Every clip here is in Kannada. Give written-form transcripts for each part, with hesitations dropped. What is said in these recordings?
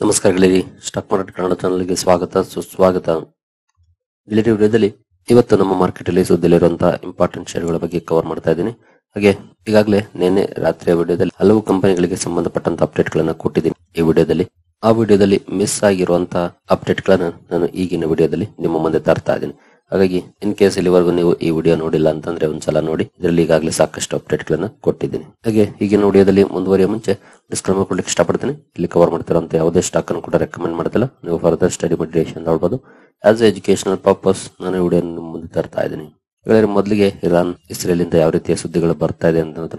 ನಮಸ್ಕಾರ ಗೆಳೆಯರಿ, ಸ್ಟಾಕ್ ಮಾರ್ಕೆಟ್ ಕನ್ನಡ ಚಾನಲ್ಗೆ ಸ್ವಾಗತ ಸುಸ್ವಾಗತ. ಗೆಳೆಯರಿ, ವಿಡಿಯೋದಲ್ಲಿ ಇವತ್ತು ನಮ್ಮ ಮಾರ್ಕೆಟ್ ಅಲ್ಲಿ ಸುದ್ದಿಲಿರುವಂತಹ ಇಂಪಾರ್ಟೆಂಟ್ ಶೇರ್ಗಳ ಬಗ್ಗೆ ಕವರ್ ಮಾಡ್ತಾ ಇದ್ದೀನಿ. ಹಾಗೆ ಈಗಾಗಲೇ ನಿನ್ನೆ ರಾತ್ರಿಯ ವಿಡಿಯೋದಲ್ಲಿ ಹಲವು ಕಂಪನಿಗಳಿಗೆ ಸಂಬಂಧಪಟ್ಟಂತ ಅಪ್ಡೇಟ್ ಗಳನ್ನ ಕೊಟ್ಟಿದ್ದೀನಿ. ಆ ವಿಡಿಯೋದಲ್ಲಿ ಮಿಸ್ ಆಗಿರುವಂತಹ ಅಪ್ಡೇಟ್ ಗಳನ್ನ ನಾನು ಈಗಿನ ವಿಡಿಯೋದಲ್ಲಿ ನಿಮ್ಮ ಮುಂದೆ ತರ್ತಾ ಇದ್ದೀನಿ. ಹಾಗಾಗಿ ಇನ್ ಕೇಸ್ ಇಲ್ಲಿವರೆಗೂ ನೀವು ಈ ವಿಡಿಯೋ ನೋಡಿಲ್ಲ ಅಂತಂದ್ರೆ ಒಂದ್ಸಲ ನೋಡಿ. ಇದರಲ್ಲಿ ಈಗಾಗಲೇ ಸಾಕಷ್ಟು ಅಪ್ಡೇಟ್ ಗಳನ್ನ ಕೊಟ್ಟಿದ್ದೀನಿ. ಹಾಗೆ ಈಗಿನ ವಿಡಿಯೋದಲ್ಲಿ ಮುಂದುವರಿಯ ಮುಂಚೆ ಡಿಸ್ಕ್ಲೇಮರ್ ಕೊಡ್ಲಿಕ್ಕೆ ಇಷ್ಟಪಡ್ತೀನಿ. ಇಲ್ಲಿ ಕವರ್ ಮಾಡ್ತಿರೋಂತ ಯಾವುದೇ ಸ್ಟಾಕ್ ಅನ್ನು ಕೂಡ ರೆಕಮೆಂಡ್ ಮಾಡ್ತಿಲ್ಲ. ನೀವು ಫರ್ದರ್ ಸ್ಟಡಿ ಮೆಡಿಟೇಷನ್ ನೋಡಬಹುದು. ಆಸ್ ಎಜುಕೇಶನಲ್ ಪರ್ಪಸ್ ನಾನು ವಿಡಿಯೋ ಮುಂದೆ ತರ್ತಾ ಇದ್ದೀನಿ. ಮೊದಲಿಗೆ ಇರಾನ್ ಇಸ್ರೇಲ್ ಇಂದ ಯಾವ ರೀತಿಯ ಸುದ್ದಿಗಳು ಬರ್ತಾ ಇದೆ ಅಂತ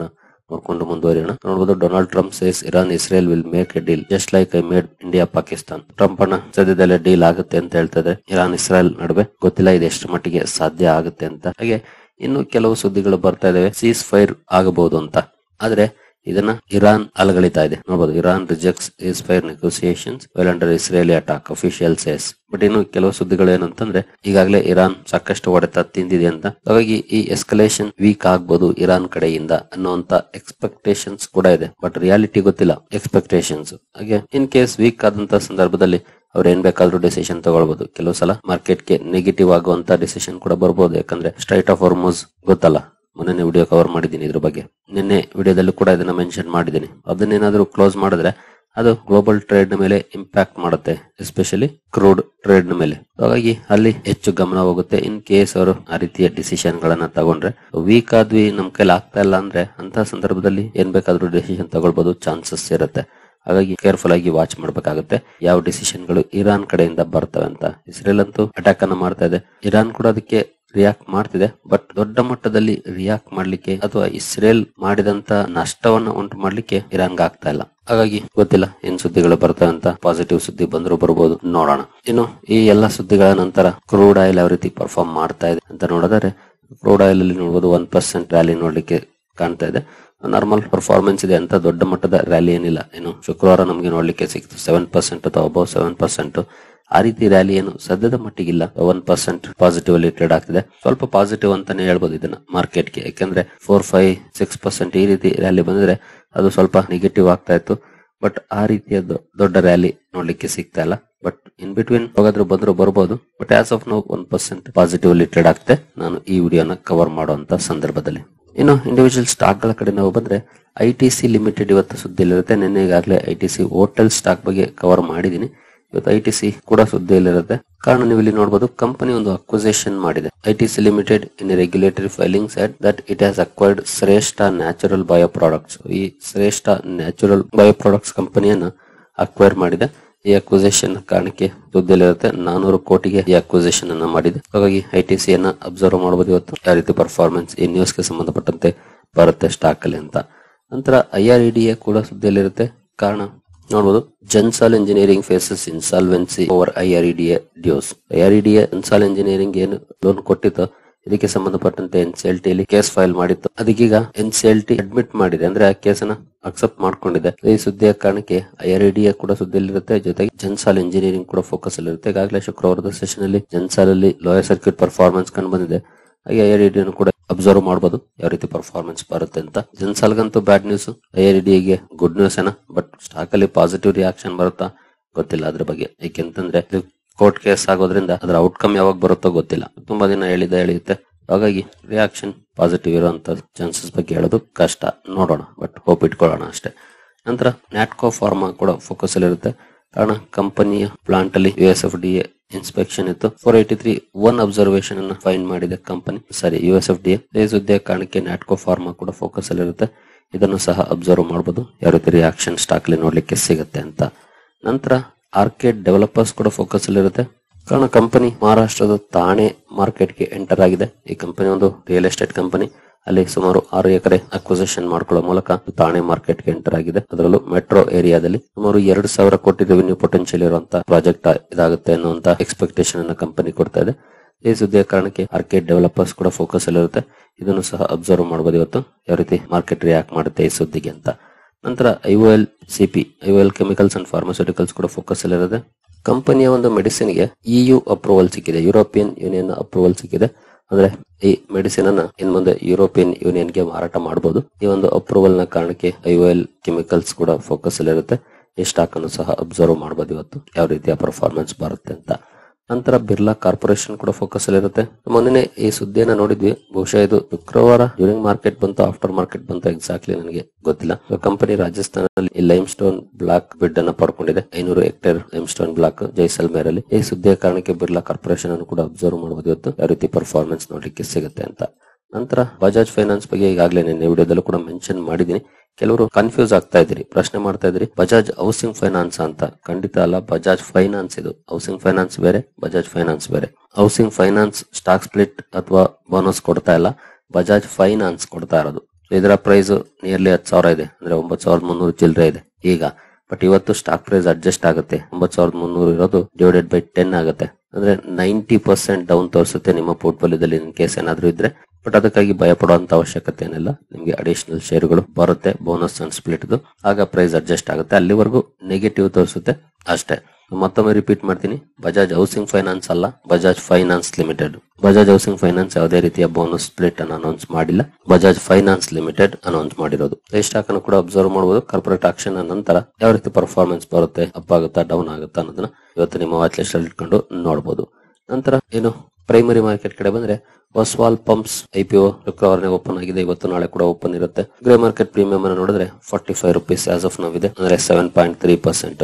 ನೋಡ್ಕೊಂಡು ಮುಂದುವರಿಯೋಣ. ನೋಡಬಹುದು, Donald Trump says Iran Israel will make A deal just like I made India Pakistan. Trump ಅನ್ನ ಸದ್ಯದಲ್ಲೇ ಡೀಲ್ ಆಗುತ್ತೆ ಅಂತ ಹೇಳ್ತಾರೆ ಇರಾನ್ ಇಸ್ರೇಲ್ ನಡುವೆ. ಗೊತ್ತಿಲ್ಲ ಇದು ಎಷ್ಟು ಮಟ್ಟಿಗೆ ಸಾಧ್ಯ ಆಗುತ್ತೆ ಅಂತ. ಹಾಗೆ ಇನ್ನು ಕೆಲವು ಸುದ್ದಿಗಳು ಬರ್ತಾ ಇದಾವೆ, ಸೀಸ್ ಫೈರ್ ಆಗಬಹುದು ಅಂತ. ಆದ್ರೆ ಇದನ್ನ ಇರಾನ್ ಅಲಗಳಿತಾ ಇದೆ. ನೋಡಬಹುದು, Iran rejects ceasefire negotiations while under Israeli attack, official says. But ಇನ್ನು ಕೆಲವು ಸುದ್ದಿಗಳು ಏನಂತಂದ್ರೆ ಈಗಾಗಲೇ ಇರಾನ್ ಸಾಕಷ್ಟು ಹೊಡೆತ ತಿಂದಿದೆ ಅಂತ. ಹಾಗಾಗಿ ಈ ಎಸ್ಕಲೇಷನ್ ವೀಕ್ ಆಗ್ಬಹುದು ಇರಾನ್ ಕಡೆಯಿಂದ ಅನ್ನುವಂತ ಎಕ್ಸ್ಪೆಕ್ಟೇಷನ್ಸ್ ಕೂಡ ಇದೆ. ಬಟ್ ರಿಯಾಲಿಟಿ ಗೊತ್ತಿಲ್ಲ, ಎಕ್ಸ್ಪೆಕ್ಟೇಷನ್ಸ್. ಹಾಗೆ ಇನ್ ಕೇಸ್ ವೀಕ್ ಆದಂತ ಸಂದರ್ಭದಲ್ಲಿ ಅವ್ರು ಏನ್ ಬೇಕಾದ್ರೂ ಡಿಸಿಷನ್ ತಗೊಳ್ಬಹುದು. ಕೆಲವು ಸಲ ಮಾರ್ಕೆಟ್ಗೆ ನೆಗೆಟಿವ್ ಆಗುವಂತ ಡಿಸಿಷನ್ ಕೂಡ ಬರ್ಬೋದು. ಯಾಕಂದ್ರೆ ಸ್ಟ್ರೈಟ್ ಆಫ್ ಹಾರ್ಮುಜ್ ಗೊತ್ತಲ್ಲ, ಮೊನ್ನೆ ವಿಡಿಯೋ ಕವರ್ ಮಾಡಿದ್ದೀನಿ ಇದ್ರ ಬಗ್ಗೆ. ನಿನ್ನೆ ವಿಡಿಯೋದಲ್ಲೂ ಕೂಡ ಇದನ್ನ ಮೆನ್ಷನ್ ಮಾಡಿದ್ದೀನಿ. ಅದನ್ನೇನಾದ್ರೂ ಕ್ಲೋಸ್ ಮಾಡಿದ್ರೆ ಅದು ಗ್ಲೋಬಲ್ ಟ್ರೇಡ್ ನ ಮೇಲೆ ಇಂಪ್ಯಾಕ್ಟ್ ಮಾಡುತ್ತೆ, ಎಸ್ಪೆಷಲಿ ಕ್ರೂಡ್ ಟ್ರೇಡ್ ನ ಮೇಲೆ. ಹಾಗಾಗಿ ಅಲ್ಲಿ ಹೆಚ್ಚು ಗಮನ ಹೋಗುತ್ತೆ. ಇನ್ ಕೇಸ್ ಅವರು ಆ ರೀತಿಯ ಡಿಸಿಷನ್ ಗಳನ್ನ ತಗೊಂಡ್ರೆ, ವೀಕ್ ಆದ್ವಿ ನಮ್ ಕೈಲಿ ಆಗ್ತಾ ಇಲ್ಲ ಅಂದ್ರೆ ಅಂತ ಸಂದರ್ಭದಲ್ಲಿ ಏನ್ ಬೇಕಾದ್ರೂ ಡಿಸಿಷನ್ ತಗೊಳ್ಬಹುದು, ಚಾನ್ಸಸ್ ಇರುತ್ತೆ. ಹಾಗಾಗಿ ಕೇರ್ಫುಲ್ ಆಗಿ ವಾಚ್ ಮಾಡ್ಬೇಕಾಗುತ್ತೆ ಯಾವ ಡಿಸಿಷನ್ ಗಳು ಇರಾನ್ ಕಡೆಯಿಂದ ಬರ್ತವೆ ಅಂತ. ಇಸ್ರೇಲ್ ಅಂತೂ ಅಟ್ಯಾಕ್ ಅನ್ನ ಮಾಡ್ತಾ ಇದೆ, ಇರಾನ್ ಕೂಡ ಅದಕ್ಕೆ ರಿಯಾಕ್ಟ್ ಮಾಡ್ತಿದೆ. ಬಟ್ ದೊಡ್ಡ ಮಟ್ಟದಲ್ಲಿ ರಿಯಾಕ್ಟ್ ಮಾಡ್ಲಿಕ್ಕೆ ಅಥವಾ ಇಸ್ರೇಲ್ ಮಾಡಿದಂತ ನಷ್ಟವನ್ನ ಉಂಟು ಮಾಡ್ಲಿಕ್ಕೆ ಇರಾನ್ಗೆ ಆಗ್ತಾ ಇಲ್ಲ. ಹಾಗಾಗಿ ಗೊತ್ತಿಲ್ಲ ಏನ್ ಸುದ್ದಿಗಳು ಬರ್ತವೆ ಅಂತ. ಪಾಸಿಟಿವ್ ಸುದ್ದಿ ಬಂದ್ರು ಬರ್ಬೋದು, ನೋಡೋಣ. ಇನ್ನು ಈ ಎಲ್ಲಾ ಸುದ್ದಿಗಳ ನಂತರ ಕ್ರೂಡ್ ಆಯಿಲ್ ಯಾವ ರೀತಿ ಪರ್ಫಾರ್ಮ್ ಮಾಡ್ತಾ ಇದೆ ಅಂತ ನೋಡಿದ್ರೆ, ಕ್ರೂಡ್ ಆಯಿಲ್ ಅಲ್ಲಿ ನೋಡಬಹುದು 1% ರ್ಯಾಲಿ ನೋಡ್ಲಿಕ್ಕೆ ಕಾಣ್ತಾ ಇದೆ. ನಾರ್ಮಲ್ ಪರ್ಫಾರ್ಮೆನ್ಸ್ ಇದೆ ಅಂತ, ದೊಡ್ಡ ಮಟ್ಟದ ರ್ಯಾಲಿ ಏನಿಲ್ಲ. ಇನ್ನು ಶುಕ್ರವಾರ ನಮಗೆ ನೋಡ್ಲಿಕ್ಕೆ ಸಿಕ್ತು 7% ಅಥವಾ ಅಬೌವ್ 7%. ಆ ರೀತಿ ರ್ಯಾಲಿ ಏನು ಸದ್ಯದ ಮಟ್ಟಿಗಿಲ್ಲ. 1% ಪಾಸಿಟಿವ್ ಅಲ್ಲಿ ಟ್ರೇಡ್ ಆಗ್ತಿದೆ. ಸ್ವಲ್ಪ ಪಾಸಿಟಿವ್ ಅಂತಾನೆ ಹೇಳ್ಬೋದು ಇದನ್ನ ಮಾರ್ಕೆಟ್ಗೆ. ಯಾಕಂದ್ರೆ 4-5-6% ಈ ರೀತಿ ರ್ಯಾಲಿ ಬಂದ್ರೆ ಅದು ಸ್ವಲ್ಪ ನೆಗೆಟಿವ್ ಆಗ್ತಾ ಇತ್ತು. ಬಟ್ ಆ ರೀತಿಯ ದೊಡ್ಡ ರ್ಯಾಲಿ ನೋಡ್ಲಿಕ್ಕೆ ಸಿಗ್ತಾ ಇಲ್ಲ. ಬಟ್ ಇನ್ ಬಿಟ್ವೀನ್ ಹೋಗಾದ್ರೂ ಬಂದ್ರು ಬರ್ಬೋದು. But as of now 1% positive ಅಲ್ಲಿ ಟ್ರೇಡ್ ಆಗ್ತದೆ ನಾನು ಈ ವಿಡಿಯೋನ ಕವರ್ ಮಾಡುವಂತ ಸಂದರ್ಭದಲ್ಲಿ. ಇನ್ನು ಇಂಡಿವಿಜುವಲ್ ಸ್ಟಾಕ್ ಗಳ ಕಡೆ ನಾವು ಬಂದ್ರೆ, ITC ಲಿಮಿಟೆಡ್ ಇವತ್ತು ಸುದ್ದಿಯಲ್ಲಿರುತ್ತೆ. ನಿನ್ನೆ ಈಗಾಗಲೇ ITC ಹೋಟೆಲ್ ಸ್ಟಾಕ್ ಬಗ್ಗೆ ಕವರ್ ಮಾಡಿದೀನಿ. ಇವತ್ತು ITC ಕೂಡ ಸುದ್ದಿಯಲ್ಲಿರುತ್ತೆ. ಕಾರಣ ನೀವು ಇಲ್ಲಿ ನೋಡಬಹುದು, ಕಂಪನಿ ಒಂದು ಅಕ್ವಿಸಿಷನ್ ಮಾಡಿದೆ. ITC limited in regulatory filing said that it has acquired ಶ್ರೇಷ್ಠ ನ್ಯಾಚುರಲ್ ಬಯೋ ಪ್ರಾಡಕ್ಟ್ಸ್. ಈ ಶ್ರೇಷ್ಠ ನ್ಯಾಚುರಲ್ ಬಯೋ ಪ್ರಾಡಕ್ಟ್ಸ್ ಕಂಪನಿಯನ್ನ ಅಕ್ವೈರ್ ಮಾಡಿದೆ. ಈ ಅಕ್ವಿಸಿಷನ್ ಕಾರಣಕ್ಕೆ ಸುದ್ದಿಯಲ್ಲಿರುತ್ತೆ. 400 ಕೋಟಿಗೆ ಈ ಅಕ್ವಿಸಿಷನ್ ಅನ್ನ ಮಾಡಿದೆ. ಹಾಗಾಗಿ ITC ಯನ್ನ ಅಬ್ಸರ್ವ್ ಮಾಡಬಹುದು ಇವತ್ತು ಯಾವ ರೀತಿ ಪರ್ಫಾರ್ಮೆನ್ಸ್ ಈ ನ್ಯೂಸ್ ಗೆ ಸಂಬಂಧಪಟ್ಟಂತೆ ಬರುತ್ತೆ ಸ್ಟಾಕ್ ಅಲ್ಲಿ ಅಂತ. ನಂತರ IREDA ಕೂಡ ಸುದ್ದಿಯಲ್ಲಿರುತ್ತೆ. ಕಾರಣ ನೋಡಬಹುದು, Gensol engineering faces insolvency over IREDA dues. IREDA Gensol engineering ಏನು ಲೋನ್ ಕೊಟ್ಟಿತ್ತು, ಇದಕ್ಕೆ ಸಂಬಂಧಪಟ್ಟಂತೆ NCLT ಅಲ್ಲಿ ಕೇಸ್ ಫೈಲ್ ಮಾಡಿತ್ತು. ಅದಕ್ಕೀಗ NCLT ಅಡ್ಮಿಟ್ ಮಾಡಿದೆ, ಅಂದ್ರೆ ಆ ಕೇಸನ್ನ ಅಕ್ಸೆಪ್ಟ್ ಮಾಡ್ಕೊಂಡಿದೆ. ಈ ಸುದ್ದಿಯ ಕಾರಣಕ್ಕೆ IREDA ಕೂಡ ಸುದ್ದಿಯಲ್ಲಿರುತ್ತೆ. ಜೊತೆಗೆ ಜನ್ಸಾಲ್ ಇಂಜಿನಿಯರಿಂಗ್ ಕೂಡ ಫೋಕಸ್ ಅಲ್ಲಿರುತ್ತೆ. ಈಗಾಗಲೇ ಶುಕ್ರವಾರದ ಸೆಷನ್ ಅಲ್ಲಿ ಜನ್ಸಾಲ್ ಅಲ್ಲಿ ಲೋಯರ್ ಸರ್ಕ್ಯೂಟ್ ಪರ್ಫಾರ್ಮೆನ್ಸ್ ಕಂಡು ಬಂದಿದೆ. ಹಾಗೆ IREDA ಕೂಡ ಅಬ್ಸರ್ವ್ ಮಾಡಬಹುದು ಯಾವ ರೀತಿ ಪರ್ಫಾರ್ಮೆನ್ಸ್ ಬರುತ್ತೆ ಅಂತ. ಜನ್ಸಾಲ್ಗಂತೂ bad news, IREDA good news ಏನ. ಬಟ್ ಸ್ಟಾಕ್ ಅಲ್ಲಿ ಪಾಸಿಟಿವ್ ರಿಯಾಕ್ಷನ್ ಬರುತ್ತಾ ಗೊತ್ತಿಲ್ಲ ಅದ್ರ ಬಗ್ಗೆ. ಯಾಕೆಂತಂದ್ರೆ ಕೋರ್ಟ್ ಕೇಸ್ ಆಗೋದ್ರಿಂದ ಅದರ ಔಟ್ಕಮ್ ಯಾವಾಗ ಬರುತ್ತೋ ಗೊತ್ತಿಲ್ಲ. ತುಂಬಾ ದಿನ ಹೇಳಿಯುತ್ತೆ. ಹಾಗಾಗಿ ರಿಯಾಕ್ಷನ್ ಪಾಸಿಟಿವ್ ಇರುವಂತ ಚಾನ್ಸಸ್ ಬಗ್ಗೆ ಹೇಳೋದು ಕಷ್ಟ. ನೋಡೋಣ, ಬಟ್ ಹೋಪ್ ಇಟ್ಕೊಳ್ಳೋಣ ಅಷ್ಟೇ. ನಂತರ ನ್ಯಾಟ್ಕೋ ಫಾರ್ಮಾ ಕೂಡ ಫೋಕಸ್ ಅಲ್ಲಿ ಇರುತ್ತೆ. ಕಾರಣ ಕಂಪನಿಯ ಪ್ಲಾಂಟ್ ಅಲ್ಲಿ USFDA ಇನ್ಸ್ಪೆಕ್ಷನ್ ಇತ್ತು. 483 1 ಅಬ್ಸರ್ವೇಷನ್ ಅನ್ನ ಫೈಂಡ್ ಮಾಡಿದೆ ಕಂಪನಿ, USFDA. ಈ ಸುದ್ದಿಯ ಕಾರಣಕ್ಕೆ ನ್ಯಾಟ್ಕೋ ಫಾರ್ಮಾ ಕೂಡ ಫೋಕಸ್ ಅಲ್ಲಿ ಇರುತ್ತೆ. ಇದನ್ನು ಸಹ ಅಬ್ಸರ್ವ್ ಮಾಡಬಹುದು ಯಾವ ರೀತಿ ರಿಯಾಕ್ಷನ್ ಸ್ಟಾಕ್ ಅಲ್ಲಿ ನೋಡ್ಲಿಕ್ಕೆ ಸಿಗುತ್ತೆ ಅಂತ. ನಂತರ ಆರ್ಕೇಡ್ ಡೆವಲಪರ್ಸ್ ಕೂಡ ಫೋಕಸ್ ಅಲ್ಲಿ ಇರುತ್ತೆ. ಕಾರಣ ಕಂಪನಿ ಮಹಾರಾಷ್ಟ್ರದ ಥಾಣೆ ಮಾರ್ಕೆಟ್ ಗೆ ಎಂಟರ್ ಆಗಿದೆ. ಈ ಕಂಪನಿ ಒಂದು ರಿಯಲ್ ಎಸ್ಟೇಟ್ ಕಂಪನಿ. ಅಲ್ಲಿ ಸುಮಾರು 6 ಎಕರೆ ಅಕ್ವಿಸಿಷನ್ ಮಾಡ್ಕೊಳ್ಳೋ ಮೂಲಕ ಥಾಣೆ ಮಾರ್ಕೆಟ್ ಗೆ ಎಂಟರ್ ಆಗಿದೆ. ಅದರಲ್ಲೂ ಮೆಟ್ರೋ ಏರಿಯಾದಲ್ಲಿ ಸುಮಾರು 2,000 ಕೋಟಿ ರೆವಿನ್ಯೂ ಪೊಟೆನ್ಶಿಯಲ್ ಇರುವಂತಹ ಪ್ರಾಜೆಕ್ಟ್ ಇದಾಗುತ್ತೆ ಅನ್ನುವಂತ ಎಕ್ಸ್ಪೆಕ್ಟೇಷನ್ ಅನ್ನ ಕಂಪನಿ ಕೊಡ್ತಾ ಇದೆ. ಈ ಸುದ್ದಿಯ ಕಾರಣಕ್ಕೆ ಆರ್ಕೇಡ್ ಡೆವಲಪರ್ಸ್ ಕೂಡ ಫೋಕಸ್ ಅಲ್ಲಿ ಇರುತ್ತೆ. ಇದನ್ನು ಸಹ ಅಬ್ಸರ್ವ್ ಮಾಡಬಹುದು ಇವತ್ತು ಯಾವ ರೀತಿ ಮಾರ್ಕೆಟ್ ರಿಯಾಕ್ಟ್ ಮಾಡುತ್ತೆ ಈ ಸುದ್ದಿಗೆ ಅಂತ. ನಂತರ IOL ಕೆಮಿಕಲ್ಸ್ ಅಂಡ್ ಫಾರ್ಮಾಸ್ಯೂಟಿಕಲ್ಸ್ ಕೂಡ ಫೋಕಸ್ ಅಲ್ಲಿ ಇರುತ್ತೆ. ಕಂಪನಿಯ ಒಂದು ಮೆಡಿಸಿನ್ ಗೆ EU ಅಪ್ರೂವಲ್ ಸಿಕ್ಕಿದೆ, ಯುರೋಪಿಯನ್ ಯೂನಿಯನ್ ಅಪ್ರೂವಲ್ ಸಿಕ್ಕಿದೆ. ಅಂದ್ರೆ ಈ ಮೆಡಿಸಿನ್ ಅನ್ನ ಇನ್ ಮುಂದೆ ಯುರೋಪಿಯನ್ ಯೂನಿಯನ್ ಗೆ ಮಾರಾಟ ಮಾಡಬಹುದು. ಈ ಒಂದು ಅಪ್ರೂವಲ್ ನ ಕಾರಣಕ್ಕೆ IOL ಕೆಮಿಕಲ್ಸ್ ಕೂಡ ಫೋಕಸ್ ಅಲ್ಲಿ ಇರುತ್ತೆ. ಈ ಸ್ಟಾಕ್ ಅನ್ನು ಸಹ ಅಬ್ಸರ್ವ್ ಮಾಡಬಹುದು ಇವತ್ತು ಯಾವ ರೀತಿಯ ಪರ್ಫಾರ್ಮೆನ್ಸ್ ಬರುತ್ತೆ ಅಂತ. ನಂತರ ಬಿರ್ಲಾ ಕಾರ್ಪೊರೇಷನ್ ಕೂಡ ಫೋಕಸ್ ಅಲ್ಲಿ ಇರುತ್ತೆ. ಮೊನ್ನೆ ಈ ಸುದ್ದಿಯನ್ನ ನೋಡಿದ್ವಿ, ಬಹುಶಃ ಇದು ಶುಕ್ರವಾರ ಡ್ಯೂರಿಂಗ್ ಮಾರ್ಕೆಟ್ ಬಂತು ಆಫ್ಟರ್ ಮಾರ್ಕೆಟ್ ಬಂತು ಎಕ್ಸಾಕ್ಟ್ಲಿ ನನಗೆ ಗೊತ್ತಿಲ್ಲ. ಕಂಪನಿ ರಾಜಸ್ಥಾನದಲ್ಲಿ ಲೈಮ್ ಸ್ಟೋನ್ ಬ್ಲಾಕ್ ಬಿಡ್ ಅನ್ನ ಪಡ್ಕೊಂಡಿದೆ, 500 hectare limestone block Jaisalmer ಅಲ್ಲಿ. ಈ ಸುದ್ದಿಯ ಕಾರಣಕ್ಕೆ ಬಿರ್ಲಾ ಕಾರ್ಪೊರೇಷನ್ ಅನ್ನು ಕೂಡ ಅಬ್ಸರ್ವ್ ಮಾಡಬಹುದು ಇವತ್ತು ಯಾವ ರೀತಿ ಪರ್ಫಾರ್ಮೆನ್ಸ್ ನೋಡ್ಲಿಕ್ಕೆ ಸಿಗುತ್ತೆ ಅಂತ. ನಂತರ ಬಜಾಜ್ ಫೈನಾನ್ಸ್ ಬಗ್ಗೆ ಈಗಾಗಲೇ ನಿನ್ನೆ ವಿಡಿಯೋದಲ್ಲೂ ಕೂಡ ಮೆನ್ಷನ್ ಮಾಡಿದೀನಿ. ಕೆಲವರು ಕನ್ಫ್ಯೂಸ್ ಆಗ್ತಾ ಇದ್ರಿ, ಪ್ರಶ್ನೆ ಮಾಡ್ತಾ ಇದ್ರಿ ಬಜಾಜ್ ಹೌಸಿಂಗ್ ಫೈನಾನ್ಸ್ ಅಂತ. ಖಂಡಿತ ಅಲ್ಲ, ಬಜಾಜ್ ಫೈನಾನ್ಸ್ ಇದು. ಹೌಸಿಂಗ್ ಫೈನಾನ್ಸ್ ಬೇರೆ, ಬಜಾಜ್ ಫೈನಾನ್ಸ್ ಬೇರೆ. ಹೌಸಿಂಗ್ ಫೈನಾನ್ಸ್ ಸ್ಟಾಕ್ ಸ್ಪ್ಲಿಟ್ ಅಥವಾ ಬೋನಸ್ ಕೊಡ್ತಾ ಇಲ್ಲ, ಬಜಾಜ್ ಫೈನಾನ್ಸ್ ಕೊಡ್ತಾ ಇರೋದು. ಇದರ ಪ್ರೈಸ್ ನಿಯರ್ಲಿ 10,000 ಇದೆ, ಅಂದ್ರೆ 9,300 ಚಿಲ್ಲರೆ ಇದೆ ಈಗ. ಬಟ್ ಇವತ್ತು ಸ್ಟಾಕ್ ಪ್ರೈಸ್ ಅಡ್ಜಸ್ಟ್ ಆಗುತ್ತೆ, 9,300 ಇರೋದು ಡಿವೈಡೆಡ್ ಬೈ 10 ಆಗುತ್ತೆ, ಅಂದ್ರೆ 90% ಡೌನ್ ತೋರಿಸುತ್ತೆ ನಿಮ್ಮ ಪೋರ್ಟ್ಫೋಲಿಯೋದಲ್ಲಿ ಇನ್ ಕೇಸ್ ಏನಾದ್ರೂ ಇದ್ರೆ. ಬಟ್ ಅದಕ್ಕಾಗಿ ಭಯ ಪಡುವಂತ ಅವಶ್ಯಕತೆ ಏನಿಲ್ಲ, ನಿಮ್ಗೆ ಅಡಿಷನಲ್ ಶೇರ್ಗಳು ಬರುತ್ತೆ ಬೋನಸ್ ಅಂಡ್ ಸ್ಪ್ಲಿಟ್, ಆಗ ಪ್ರೈಸ್ ಅಡ್ಜಸ್ಟ್ ಆಗುತ್ತೆ. ಅಲ್ಲಿವರೆಗೂ ನೆಗೆಟಿವ್ ತೋರಿಸುತ್ತೆ ಅಷ್ಟೇ. ಮತ್ತೊಮ್ಮೆ ರಿಪೀಟ್ ಮಾಡ್ತೀನಿ, ಬಜಾಜ್ ಹೌಸಿಂಗ್ ಫೈನಾನ್ಸ್ ಅಲ್ಲ, Bajaj finance limited. Bajaj housing finance ಯಾವುದೇ ರೀತಿಯ ಬೋನಸ್ ಸ್ಪ್ಲಿಟ್ ಅನ್ನು ಅನೌನ್ಸ್ ಮಾಡಿಲ್ಲ, ಬಜಾಜ್ ಫೈನಾನ್ಸ್ ಲಿಮಿಟೆಡ್ ಅನೌನ್ಸ್ ಮಾಡಿರೋದು. ಈ ಸ್ಟಾಕ್ ಅನ್ನು ಕೂಡ ಅಬ್ಸರ್ವ್ ಮಾಡಬಹುದು. ಕಾರ್ಪೊರೇಟ್ ಆಕ್ಷನ್ ನಂತರ ಯಾವ ರೀತಿ ಪರ್ಫಾರ್ಮೆನ್ಸ್ ಬರುತ್ತೆ, ಅಪ್ ಆಗುತ್ತಾ ಡೌನ್ ಆಗುತ್ತಾ ಅನ್ನೋದನ್ನ ಇವತ್ತು ನಿಮ್ಮ ವಾಚ್ ಲಿಸ್ಟ್ ಅಲ್ಲಿ ಇಟ್ಕೊಂಡು ನೋಡಬಹುದು. ನಂತರ ಏನು ಪ್ರೈಮರಿ ಮಾರ್ಕೆಟ್ ಕಡೆ ಬಂದ್ರೆ, ಒಸ್ವಾಲ್ ಪಂಪ್ಸ್ IPO ಶುಕ್ರವಾರನೇ ಓಪನ್ ಆಗಿದೆ, ಇವತ್ತು ನಾಳೆ ಕೂಡ ಓಪನ್ ಇರುತ್ತೆ. ಗ್ರೇ ಮಾರ್ಕೆಟ್ ಪ್ರೀಮಿಯಂ ಅನ್ನು ನೋಡಿದ್ರೆ 45 rupees ಆಸ್ ಆಫ್ ನೌ ಇದೆ, ಅಂದ್ರೆ 7.3%.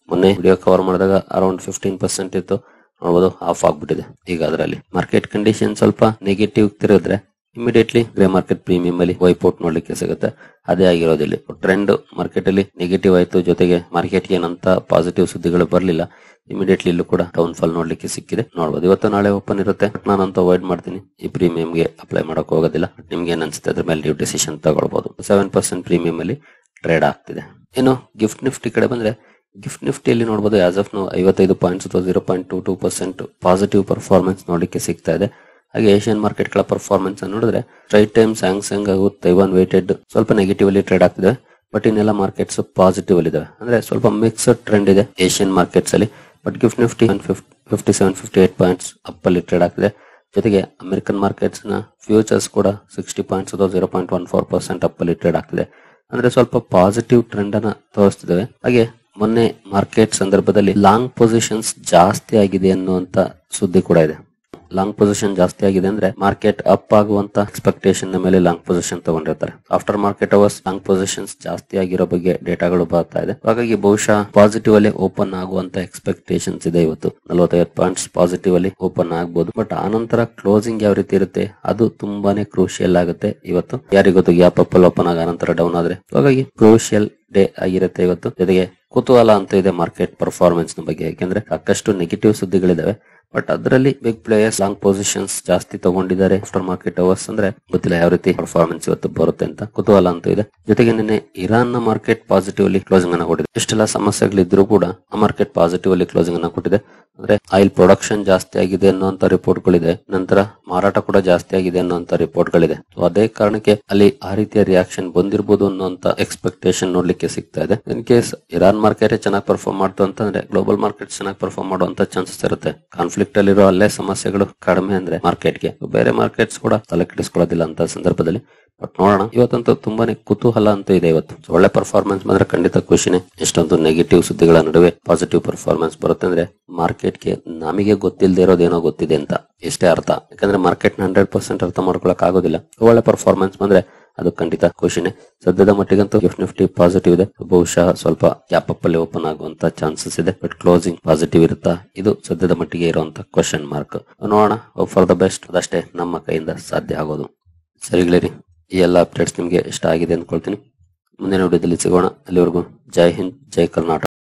ಮೊನ್ನೆ ವಿಡಿಯೋ ಕವರ್ ಮಾಡಿದಾಗ ಅರೌಂಡ್ 15% ಇತ್ತು, ನೋಡಬಹುದು ಹಾಫ್ ಆಗ್ಬಿಟ್ಟಿದೆ ಈಗ. ಅದರಲ್ಲಿ ಮಾರ್ಕೆಟ್ ಕಂಡೀಷನ್ ಸ್ವಲ್ಪ ನೆಗೆಟಿವ್ ತಿರುಗಿದ್ರೆ ಇಮಿಡಿಯೇಟ್ಲಿ ಗ್ರೇ ಮಾರ್ಕೆಟ್ ಪ್ರೀಮಿಯಂ ಅಲ್ಲಿ ವೈಪೌಟ್ ನೋಡ್ಲಿಕ್ಕೆ ಸಿಗುತ್ತೆ. ಅದೇ ಆಗಿರೋದಿಲ್ಲ, ಟ್ರೆಂಡ್ ಮಾರ್ಕೆಟ್ ಅಲ್ಲಿ ನೆಗೆಟಿವ್ ಆಯ್ತು, ಜೊತೆಗೆ ಮಾರ್ಕೆಟ್ ಏನಂತ ಪಾಸಿಟಿವ್ ಸುದ್ದಿಗಳು ಬರಲಿಲ್ಲ, ಇಮಿಡಿಯೇಟ್ಲಿ ಇಲ್ಲೂ ಕೂಡ ಡೌನ್ ಫಾಲ್ ನೋಡ್ಲಿಕ್ಕೆ ಸಿಕ್ಕಿದೆ. ನೋಡಬಹುದು ಇವತ್ತು ನಾಳೆ ಓಪನ್ ಇರುತ್ತೆ. ನಾನಂತೂ ಅವಾಯ್ಡ್ ಮಾಡ್ತೀನಿ, ಈ ಪ್ರೀಮಿಯಂಗೆ ಅಪ್ಲೈ ಮಾಡಕ್ ಹೋಗೋದಿಲ್ಲ. ನಿಮ್ಗೆ ಏನ್ ಅನ್ಸುತ್ತೆ ಅದ್ರ ಮೇಲೆ ನೀವು ಡಿಸಿಷನ್ ತಗೊಳ್ಬಹುದು. 7% ಪ್ರೀಮಿಯಂ ಅಲ್ಲಿ ಟ್ರೇಡ್ ಆಗ್ತಿದೆ. ಇನ್ನು ಗಿಫ್ಟ್ ನಿಫ್ಟಿ ಕಡೆ ಬಂದ್ರೆ, ಗಿಫ್ಟ್ ನಿಫ್ಟಿಯಲ್ಲಿ ನೋಡಬಹುದು ಆಸ್ ಆಫ್ ನಾವು 55 ಪಾಯಿಂಟ್ಸ್ ಅಥವಾ 0.22% ಪಾಸಿಟಿವ್ ಪರ್ಫಾರ್ಮೆನ್ಸ್ ನೋಡಲಿಕ್ಕೆ ಸಿಗ್ತಾ ಇದೆ. ಹಾಗೆ ಏಷ್ಯನ್ ಮಾರ್ಕೆಟ್ ಗಳ ಪರ್ಫಾರ್ಮೆನ್ಸ್ ನೋಡಿದ್ರೆ ಸ್ಟ್ರೈಟ್ ಟೈಮ್, ಸ್ಯಾಮ್ಸಂಗ್ ಹಾಗೂ ತೈವಾನ್ ವೇಟೆಡ್ ಸ್ವಲ್ಪ ನೆಗೆಟಿವ್ ಅಲ್ಲಿ ಟ್ರೇಡ್ ಆಗ್ತಿದೆ. ಬಟ್ ಇನ್ನೆಲ್ಲ ಮಾರ್ಕೆಟ್ಸ್ ಪಾಸಿಟಿವ್ ಅಲ್ಲಿ ಇದಾವೆ, ಅಂದ್ರೆ ಸ್ವಲ್ಪ ಮಿಕ್ಸ್ಡ್ ಟ್ರೆಂಡ್ ಇದೆ ಏಷ್ಯನ್ ಮಾರ್ಕೆಟ್ಸ್ ಅಲ್ಲಿ. But gift Nifty 57-58 points up ಅಲ್ಲಿ ಟ್ರೇಡ್ ಆಗ್ತಿದೆ. ಜೊತೆಗೆ ಅಮೆರಿಕನ್ ಮಾರ್ಕೆಟ್ಸ್ ನ ಫ್ಯೂಚರ್ಸ್ ಕೂಡ 60 ಪಾಯಿಂಟ್ಸ್ ಅಥವಾ 0.14% ಅಪ್ ಅಲ್ಲಿ ಟ್ರೇಡ್ ಆಗ್ತಿದೆ, ಅಂದ್ರೆ ಸ್ವಲ್ಪ ಪಾಸಿಟಿವ್ ಟ್ರೆಂಡ್ ಅನ್ನ ತೋರಿಸ್ತಿದ್ದೇವೆ. ಹಾಗೆ ಮೊನ್ನೆ ಮಾರ್ಕೆಟ್ ಸಂದರ್ಭದಲ್ಲಿ ಲಾಂಗ್ ಪೊಸಿಷನ್ಸ್ ಜಾಸ್ತಿ ಆಗಿದೆ ಅನ್ನುವಂತ ಸುದ್ದಿ ಕೂಡ ಇದೆ. ಲಾಂಗ್ ಪೊಸಿಷನ್ ಜಾಸ್ತಿ ಆಗಿದೆ ಅಂದ್ರೆ ಮಾರ್ಕೆಟ್ ಅಪ್ ಆಗುವಂತ ಎಕ್ಸ್ಪೆಕ್ಟೇಷನ್ ಮೇಲೆ ಲಾಂಗ್ ಪೊಸಿಷನ್ ತಗೊಂಡಿರ್ತಾರೆ. After market hours long positions ಜಾಸ್ತಿ ಆಗಿರೋ ಬಗ್ಗೆ ಡೇಟಾಗಳು ಬರ್ತಾ ಇದೆ. ಹಾಗಾಗಿ ಬಹುಶಃ ಪಾಸಿಟಿವ್ ಅಲ್ಲಿ ಓಪನ್ ಆಗುವಂತ ಎಕ್ಸ್ಪೆಕ್ಟೇಷನ್ಸ್ ಇದೆ. ಇವತ್ತು 45 ಪಾಯಿಂಟ್ಸ್ ಪಾಸಿಟಿವ್ ಅಲ್ಲಿ ಓಪನ್ ಆಗಬಹುದು. ಬಟ್ ಆನಂತರ ಕ್ಲೋಸಿಂಗ್ ಯಾವ ರೀತಿ ಇರುತ್ತೆ ಅದು ತುಂಬಾನೇ ಕ್ರೂಷಿಯಲ್ ಆಗುತ್ತೆ. ಇವತ್ತು ಯಾರಿಗೊತ್ತು ಗ್ಯಾಪ್ ಅಪ್ ಅಲ್ಲಿ ಓಪನ್ ಆಗ ನಂತರ ಡೌನ್ ಆದ್ರೆ, ಹಾಗಾಗಿ ಕ್ರೂಷಿಯಲ್ ಡೇ ಆಗಿರುತ್ತೆ ಇವತ್ತು. ಜೊತೆಗೆ ಕುತೂಹಲ ಅಂತ ಇದೆ ಮಾರ್ಕೆಟ್ ಪರ್ಫಾರ್ಮೆನ್ಸ್ ಬಗ್ಗೆ, ಯಾಕೆಂದ್ರೆ ಸಾಕಷ್ಟು ನೆಗೆಟಿವ್ ಸುದ್ದಿಗಳಿದಾವೆ. ಬಟ್ ಅದರಲ್ಲಿ ಬಿಗ್ ಪ್ಲೇಯರ್ಸ್ ಲಾಂಗ್ ಪೊಸಿಷನ್ಸ್ ಜಾಸ್ತಿ ತಗೊಂಡಿದ್ದಾರೆ ಆಫ್ಟರ್ ಮಾರ್ಕೆಟ್ ಅವರ್ಸ್, ಅಂದ್ರೆ ಗೊತ್ತಿಲ್ಲ ಯಾವ ರೀತಿ ಪರ್ಫಾರ್ಮೆನ್ಸ್ ಇವತ್ತು ಬರುತ್ತೆ ಅಂತ ಕುತೂಹಲ ಅಂತೂ ಇದೆ. ಜೊತೆಗೆ ನಿನ್ನೆ ಇರಾನ್ ನ ಮಾರ್ಕೆಟ್ ಪಾಸಿಟಿವ್ ಅಲ್ಲಿ ಕ್ಲೋಸಿಂಗ್ ಅನ್ನ ಕೊಟ್ಟಿದೆ. ಇಷ್ಟೆಲ್ಲ ಸಮಸ್ಯೆಗಳಿದ್ರು ಕೂಡ ಆ ಮಾರ್ಕೆಟ್ ಪಾಸಿಟಿವ್ ಅಲ್ಲಿ ಕ್ಲೋಸಿಂಗ್ ಅನ್ನ ಕೊಟ್ಟಿದೆ. ಅಂದ್ರೆ ಆಯಿಲ್ ಪ್ರೊಡಕ್ಷನ್ ಜಾಸ್ತಿ ಆಗಿದೆ ಅನ್ನುವಂತ ರಿಪೋರ್ಟ್ ಗಳಿದೆ, ನಂತರ ಮಾರಾಟ ಕೂಡ ಜಾಸ್ತಿ ಆಗಿದೆ ಅನ್ನುವಂತ ರಿಪೋರ್ಟ್ ಗಳಿದೆ. ಅದೇ ಕಾರಣಕ್ಕೆ ಅಲ್ಲಿ ಆ ರೀತಿಯ ರಿಯಾಕ್ಷನ್ ಬಂದಿರಬಹುದು ಅನ್ನುವಂತ ಎಕ್ಸ್ಪೆಕ್ಟೇಷನ್ ನೋಡ್ಲಿಕ್ಕೆ ಸಿಗ್ತಾ ಇದೆ. ಇನ್ ಕೇಸ್ ಇರಾನ್ ಮಾರ್ಕೆಟ್ ಚೆನ್ನಾಗಿ ಪರ್ಫಾರ್ಮ್ ಮಾಡ್ತು ಅಂತಂದ್ರೆ ಗ್ಲೋಬಲ್ ಮಾರ್ಕೆಟ್ ಚೆನ್ನಾಗಿ ಪರ್ಫಾರ್ಮ್ ಮಾಡುವಂತ ಚಾನ್ಸಸ್ ಇರುತ್ತೆ. ಕಾನ್ಫ್ಲಿಕ್ಟ್ ಅಲ್ಲಿರೋ ಅಲ್ಲೇ ಸಮಸ್ಯೆಗಳು ಕಡಿಮೆ ಅಂದ್ರೆ ಮಾರ್ಕೆಟ್ಗೆ, ಬೇರೆ ಮಾರ್ಕೆಟ್ಸ್ ಕೂಡ ತಲೆ ಕೆಡಿಸ್ಕೊಳ್ಳೋದಿಲ್ಲ ಅಂತ ಸಂದರ್ಭದಲ್ಲಿ. ಬಟ್ ನೋಡೋಣ, ಇವತ್ತಂತೂ ತುಂಬಾನೇ ಕುತೂಹಲ ಅಂತ ಇದೆ. ಇವತ್ತು ಒಳ್ಳೆ ಪರ್ಫಾರ್ಮೆನ್ಸ್ ಬಂದ್ರೆ ಖಂಡಿತ ಖುಷಿನೇ. ಎಷ್ಟೊಂದು ನೆಗೆಟಿವ್ ಸುದ್ದಿಗಳ ನಡುವೆ ಪಾಸಿಟಿವ್ ಪರ್ಫಾರ್ಮೆನ್ಸ್ ಬರುತ್ತೆ ಅಂದ್ರೆ ಮಾರ್ಕೆಟ್ಗೆ ನಮಗೆ ಗೊತ್ತಿಲ್ಲದೆ ಇರೋದೇನೋ ಗೊತ್ತಿದೆ ಅಂತ ಇಷ್ಟೇ ಅರ್ಥ. ಯಾಕಂದ್ರೆ ಮಾರ್ಕೆಟ್ 100% ಅರ್ಥ ಮಾಡ್ಕೊಳಕ್ ಆಗೋದಿಲ್ಲ. ಒಳ್ಳೆ ಪರ್ಫಾರ್ಮೆನ್ಸ್ ಬಂದ್ರೆ ಅದು ಖಂಡಿತ ಖುಷಿನೇ. ಸದ್ಯದ ಮಟ್ಟಿಗಂತೂ ಗಿಫ್ಟ್ ನಿಫ್ಟಿ ಪಾಸಿಟಿವ್ ಇದೆ. ಬಹುಶಃ ಸ್ವಲ್ಪ ಗ್ಯಾಪ್ ಅಪ್ ಅಲ್ಲಿ ಓಪನ್ ಆಗುವಂತ ಚಾನ್ಸಸ್ ಇದೆ. ಬಟ್ ಕ್ಲೋಸಿಂಗ್ ಪಾಸಿಟಿವ್ ಇರುತ್ತಾ, ಇದು ಸದ್ಯದ ಮಟ್ಟಿಗೆ ಇರುವಂತ ಕ್ವಶನ್ ಮಾರ್ಕ್. ನೋಡೋಣ, ಫಾರ್ ದ ಬೆಸ್ಟ್, ಅದಷ್ಟೇ ನಮ್ಮ ಕೈಯಿಂದ ಸಾಧ್ಯ ಆಗೋದು. ಸರಿಗಳೇರಿ, ಈ ಎಲ್ಲ ಅಪ್ಡೇಟ್ಸ್ ನಿಮ್ಗೆ ಇಷ್ಟ ಆಗಿದೆ ಅಂದ್ಕೊಳ್ತೀನಿ. ಮುಂದಿನ ವಿಡಿಯೋದಲ್ಲಿ ಸಿಗೋಣ. ಅಲ್ಲಿವರೆಗೂ ಜೈ ಹಿಂದ್, ಜೈ ಕರ್ನಾಟಕ.